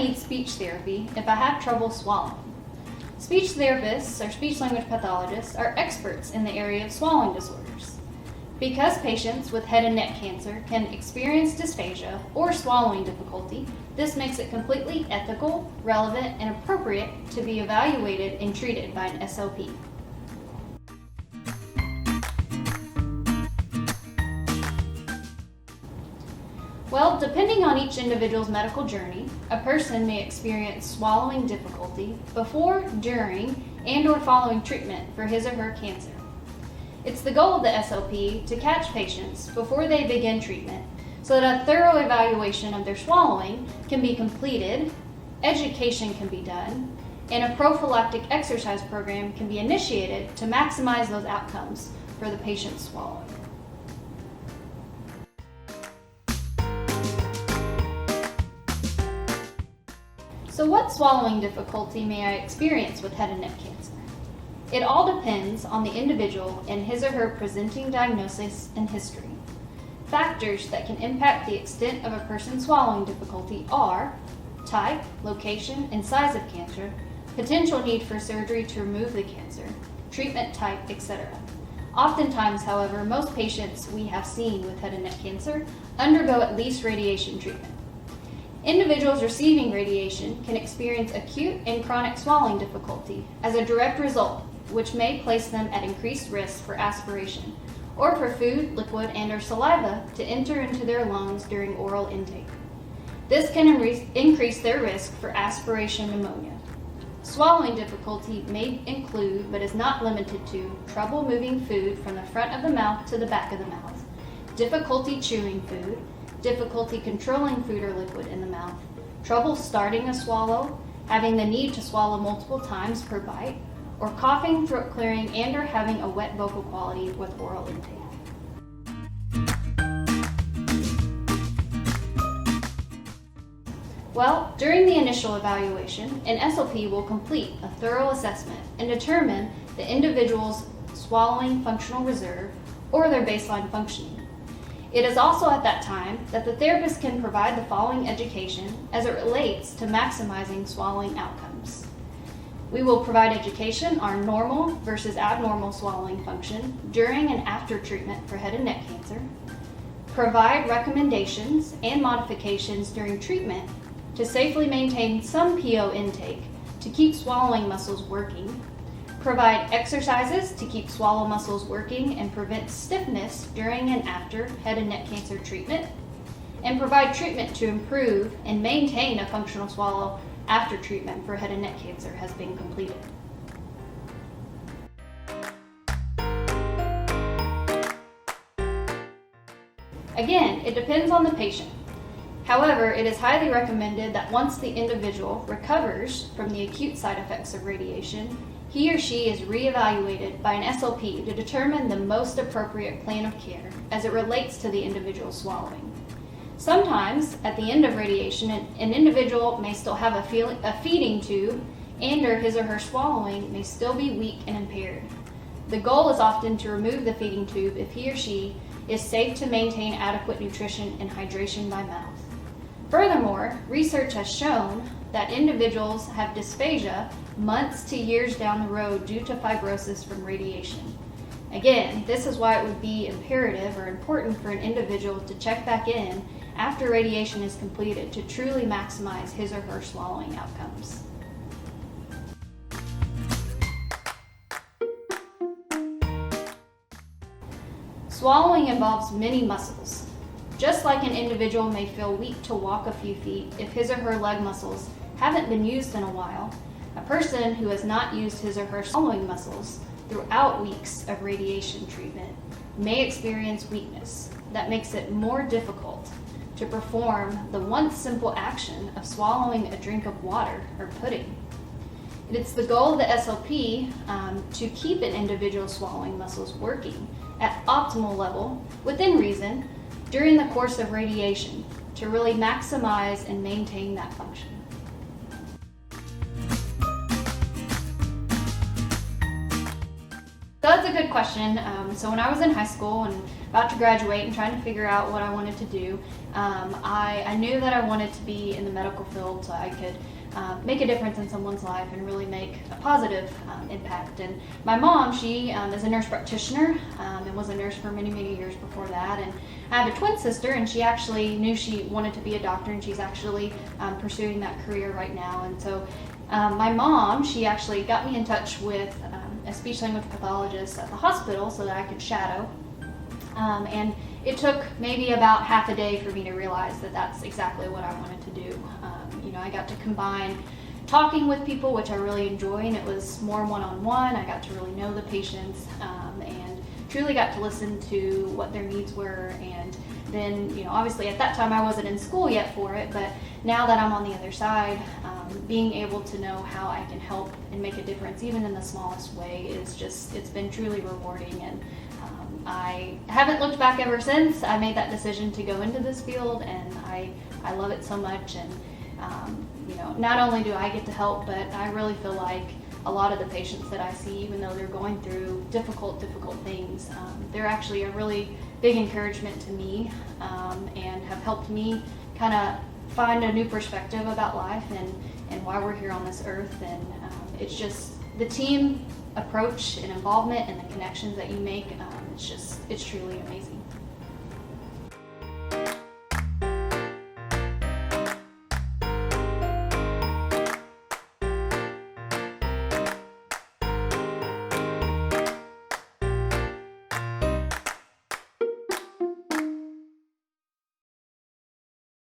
need speech therapy if I have trouble swallowing. Speech therapists or speech language pathologists are experts in the area of swallowing disorders. Because patients with head and neck cancer can experience dysphagia or swallowing difficulty, this makes it completely ethical, relevant, and appropriate to be evaluated and treated by an SLP. Well, depending on each individual's medical journey, a person may experience swallowing difficulty before, during, and/or following treatment for his or her cancer. It's the goal of the SLP to catch patients before they begin treatment so that a thorough evaluation of their swallowing can be completed, education can be done, and a prophylactic exercise program can be initiated to maximize those outcomes for the patient's swallowing. So what swallowing difficulty may I experience with head and neck cancer? It all depends on the individual and his or her presenting diagnosis and history. Factors that can impact the extent of a person's swallowing difficulty are type, location, and size of cancer, potential need for surgery to remove the cancer, treatment type, etc. Oftentimes, however, most patients we have seen with head and neck cancer undergo at least radiation treatment. Individuals receiving radiation can experience acute and chronic swallowing difficulty as a direct result, which may place them at increased risk for aspiration, or for food, liquid, and/or saliva to enter into their lungs during oral intake. This can increase their risk for aspiration pneumonia. Swallowing difficulty may include, but is not limited to, trouble moving food from the front of the mouth to the back of the mouth, difficulty chewing food, difficulty controlling food or liquid in the mouth, trouble starting a swallow, having the need to swallow multiple times per bite, or coughing, throat clearing, and/or having a wet vocal quality with oral intake. Well, during the initial evaluation, an SLP will complete a thorough assessment and determine the individual's swallowing functional reserve or their baseline functioning. It is also at that time that the therapist can provide the following education as it relates to maximizing swallowing outcomes. We will provide education on normal versus abnormal swallowing function during and after treatment for head and neck cancer, provide recommendations and modifications during treatment to safely maintain some PO intake to keep swallowing muscles working, provide exercises to keep swallow muscles working and prevent stiffness during and after head and neck cancer treatment, and provide treatment to improve and maintain a functional swallow after treatment for head and neck cancer has been completed. Again, it depends on the patient. However, it is highly recommended that once the individual recovers from the acute side effects of radiation, he or she is reevaluated by an SLP to determine the most appropriate plan of care as it relates to the individual swallowing. Sometimes, at the end of radiation, an individual may still have a feeding tube and/or his or her swallowing may still be weak and impaired. The goal is often to remove the feeding tube if he or she is safe to maintain adequate nutrition and hydration by mouth. Furthermore, research has shown that individuals have dysphagia months to years down the road due to fibrosis from radiation. Again, this is why it would be imperative or important for an individual to check back in after radiation is completed to truly maximize his or her swallowing outcomes. Swallowing involves many muscles. Just like an individual may feel weak to walk a few feet if his or her leg muscles haven't been used in a while, a person who has not used his or her swallowing muscles throughout weeks of radiation treatment may experience weakness that makes it more difficult to perform the once simple action of swallowing a drink of water or pudding. It's the goal of the SLP to keep an individual's swallowing muscles working at optimal level, within reason, during the course of radiation to really maximize and maintain that function. So that's a good question. So when I was in high school and about to graduate and trying to figure out what I wanted to do, I knew that I wanted to be in the medical field so I could make a difference in someone's life and really make a positive impact. And my mom, she is a nurse practitioner and was a nurse for many, many years before that. And I have a twin sister, and she actually knew she wanted to be a doctor, and she's actually pursuing that career right now. And so my mom, she actually got me in touch with a speech language pathologist at the hospital so that I could shadow. And it took maybe about half a day for me to realize that that's exactly what I wanted to do. I got to combine talking with people, which I really enjoy, and it was more one-on-one. I got to really know the patients and truly got to listen to what their needs were. And then, obviously at that time I wasn't in school yet for it, but now that I'm on the other side, being able to know how I can help and make a difference, even in the smallest way, it's been truly rewarding. And I haven't looked back ever since I made that decision to go into this field, and I love it so much. And not only do I get to help, but I really feel like a lot of the patients that I see, even though they're going through difficult things, they're actually a really big encouragement to me and have helped me kind of find a new perspective about life and why we're here on this earth. And it's just the team approach and involvement and the connections that you make, it's truly amazing.